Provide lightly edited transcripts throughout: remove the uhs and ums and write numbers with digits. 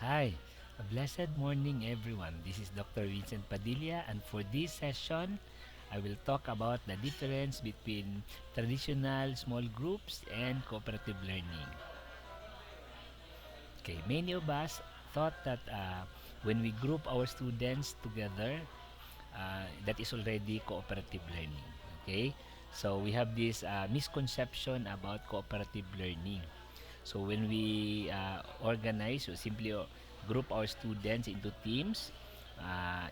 Hi, a blessed morning everyone. This is Dr. Vincent Padilla, and for this session, I will talk about the difference between traditional small groups and cooperative learning. Okay, many of us thought that when we group our students together, that is already cooperative learning. Okay, so we have this misconception about cooperative learning. So when we organize or simply group our students into teams,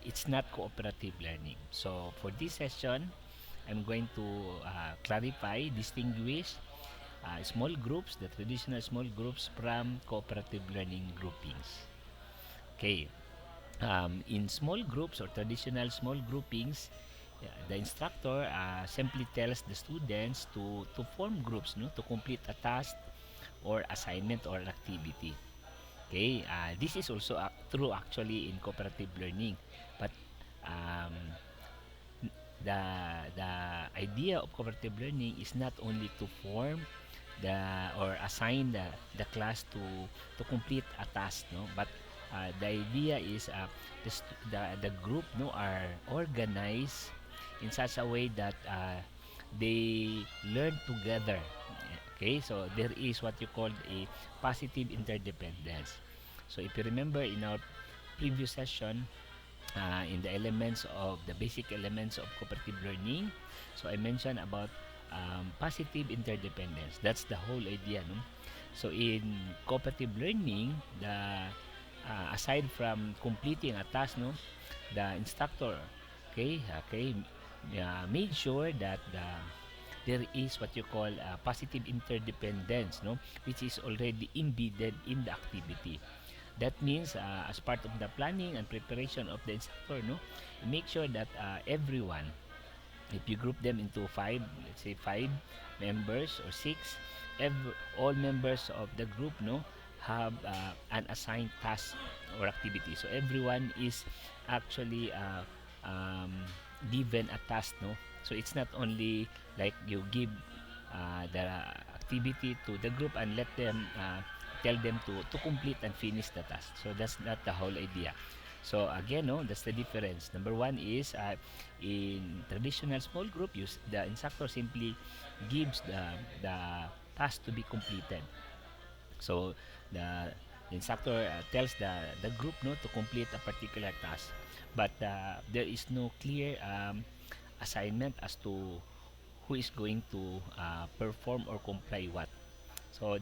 it's not cooperative learning. So for this session, I'm going to clarify, distinguish small groups, the traditional small groups from cooperative learning groupings. Okay, in small groups or traditional small groupings, the instructor simply tells the students to form groups, no, to complete a task or assignment or activity. Okay, this is also true actually in cooperative learning, but um, the the idea of cooperative learning is not only to form the or assign the class to complete a task, no, but the idea is the group, no, are organized in such a way that they learn together. Okay, so there is what you call a positive interdependence. So if you remember in our previous session, in the elements of the basic elements of cooperative learning, so I mentioned about positive interdependence. That's the whole idea, no? So in cooperative learning, the aside from completing a task, no, the instructor, okay, made sure that there is what you call positive interdependence, no, which is already embedded in the activity. That means as part of the planning and preparation of the instructor, no, make sure that everyone, if you group them into five, let's say five members or six, all members of the group, no, have an assigned task or activity. So everyone is actually um, given a task, no. So it's not only like you give the activity to the group and let them tell them to complete and finish the task. So that's not the whole idea. So again, no, that's the difference. Number one is in traditional small group, the instructor simply gives the task to be completed. So the instructor tells the group, no, to complete a particular task, but there is no clear assignment as to who is going to perform or comply what. So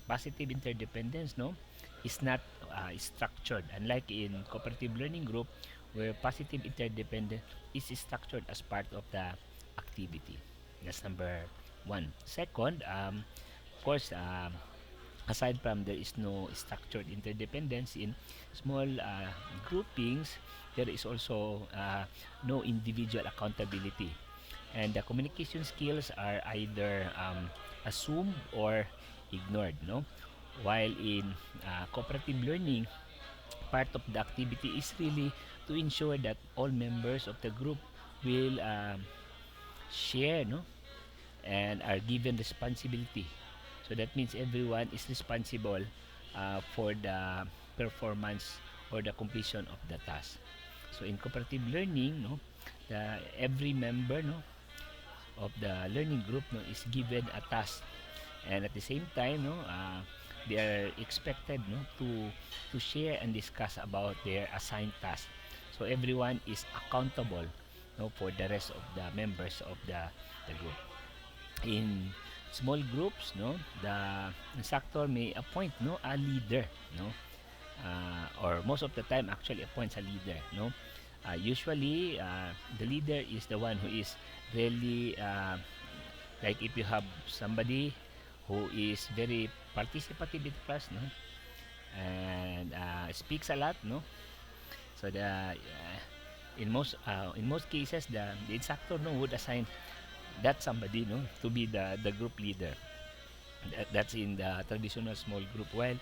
positive interdependence, no, is not structured. Unlike in cooperative learning group, where positive interdependence is structured as part of the activity. That's number one. Second, of course, aside from there is no structured interdependence in small groupings, there is also no individual accountability, and the communication skills are either assumed or ignored, no, while in cooperative learning, part of the activity is really to ensure that all members of the group will share, no, and are given responsibility. So that means everyone is responsible for the performance or the completion of the task. So in cooperative learning, no, every member, no, of the learning group, no, is given a task, and at the same time, no, they are expected, no, to share and discuss about their assigned task. So everyone is accountable, no, for the rest of the members of the group. In small groups, no, the instructor may appoint, no, a leader, no, or most of the time actually appoints a leader, no. Usually the leader is the one who is really like if you have somebody who is very participative in class, no, and speaks a lot, no. So in most cases, the instructor, no, would assign that somebody, no, to be the group leader. That's in the traditional small group. While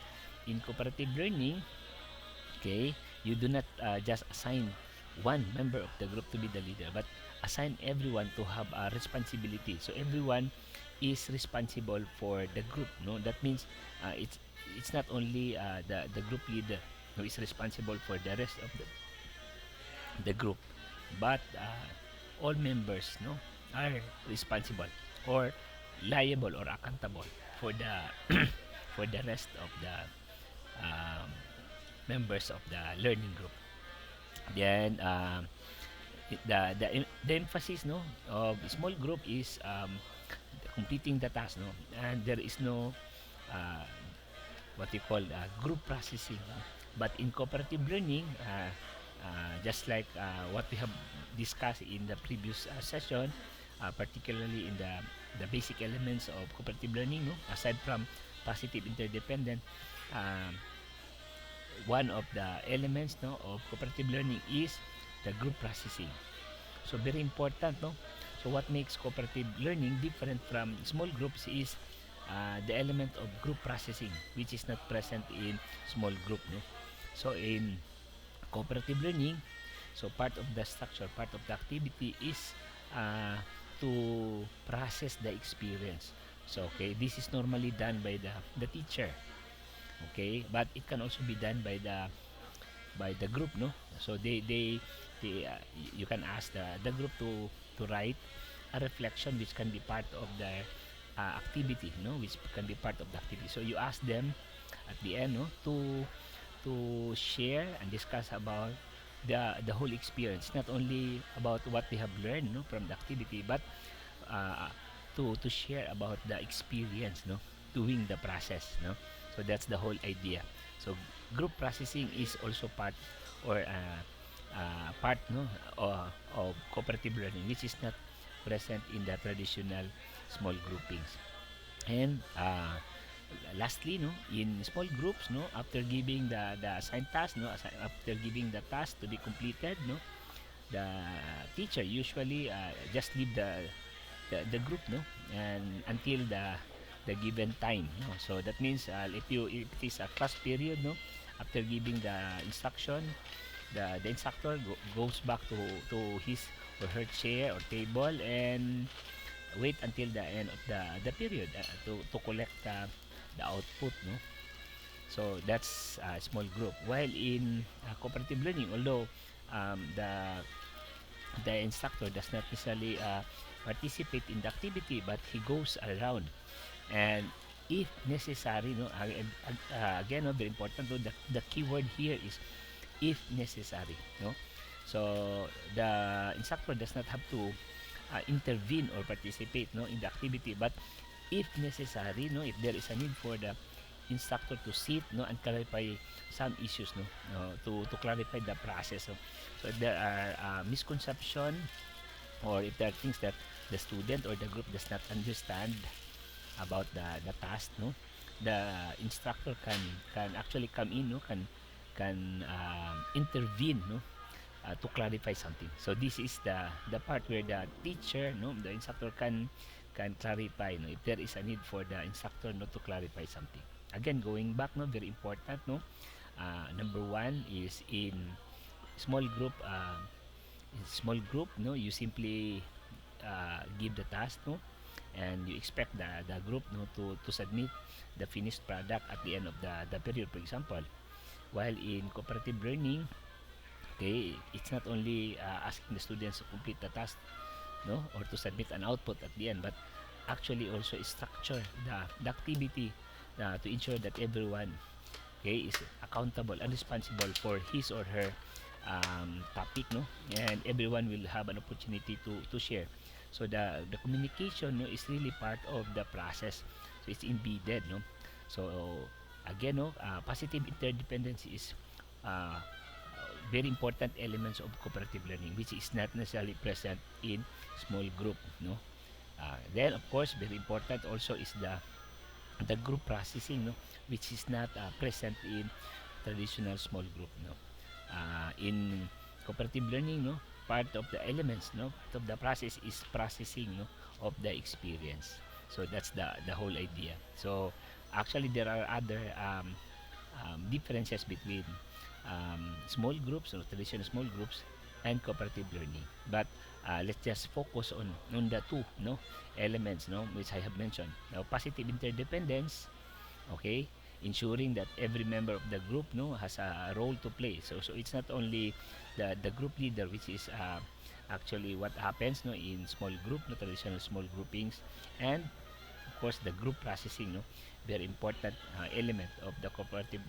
in cooperative learning, okay, you do not just assign one member of the group to be the leader, but assign everyone to have a responsibility. So everyone is responsible for the group. No, that means it's not only the group leader who is responsible for the rest of the group, but all members, no, are responsible or liable or accountable for the for the rest of the um, members of the learning group. Then the emphasis, no, of small group is completing the task, no, and there is no uh, what you call group processing, no? But in cooperative learning, just like what we have discussed in the previous session, particularly in the basic elements of cooperative learning, no, aside from positive interdependent, um, one of the elements, no, of cooperative learning is the group processing. So very important, no. So what makes cooperative learning different from small groups is the element of group processing, which is not present in small group, no. So in cooperative learning, so part of the structure, part of the activity is uh, to process the experience. So okay, this is normally done by the teacher, okay, but it can also be done by the group, no. So they you can ask the group to write a reflection which can be part of the activity, no, which can be part of the activity. So you ask them at the end, no, to share and discuss about the whole experience, not only about what they have learned, no, from the activity, but uh, to share about the experience, no, doing the process, no. So that's the whole idea. So group processing is also part or part, no, of cooperative learning, which is not present in the traditional small groupings. And lastly, no, in small groups, no, after giving the assigned task, no, after giving the task to be completed, no, the teacher usually just leave the group, no, and until the given time, no. So that means if it is a class period, no, after giving the instruction, the instructor goes back to his or her chair or table and wait until the end of the period to collect the output, no. So that's a small group. While in cooperative learning, although the instructor does not necessarily participate in the activity, but he goes around and if necessary, no, again, no, very important, no, the keyword here is if necessary, no. So the instructor does not have to intervene or participate, no, in the activity, but if necessary, no, if there is a need for the instructor to sit, no, and clarify some issues, no, no, to clarify the process, no. So if there are misconception or if there are things that the student or the group does not understand about the task, no, the instructor can actually come in, no, can intervene, no, to clarify something. So this is the part where the teacher, no, the instructor can clarify, no, if there is a need for the instructor, no, to clarify something. Again, going back, no, very important, no. Number one is small group. In small group, no, you simply give the task, no, and you expect the group, no, to submit the finished product at the end of the period, for example. While in cooperative learning, okay, it's not only asking the students to complete the task, no, or to submit an output at the end, but actually also structure the activity to ensure that everyone, okay, is accountable and responsible for his or her topic, no, and everyone will have an opportunity to share. So the communication, no, is really part of the process. So it's embedded, no. So again, no, positive interdependence is uh, very important elements of cooperative learning, which is not necessarily present in small group, no. Then of course, very important also is the group processing, no, which is not present in traditional small group, no. In cooperative learning, no, part of the elements, no, of the process is processing, no, of the experience. So that's the whole idea. So actually there are other differences between small groups or traditional small groups and cooperative learning, but let's just focus on the two elements which I have mentioned. Now, positive interdependence, okay, ensuring that every member of the group has a role to play. So it's not only the group leader, which is actually what happens in small group, traditional small groupings, and of course the group processing, very important element of the cooperative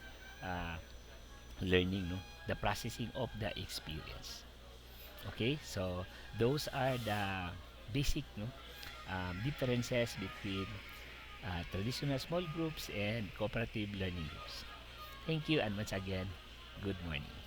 uh, learning, the processing of the experience. Okay, so those are the basic differences between traditional small groups and cooperative learning groups. Thank you, and once again, good morning.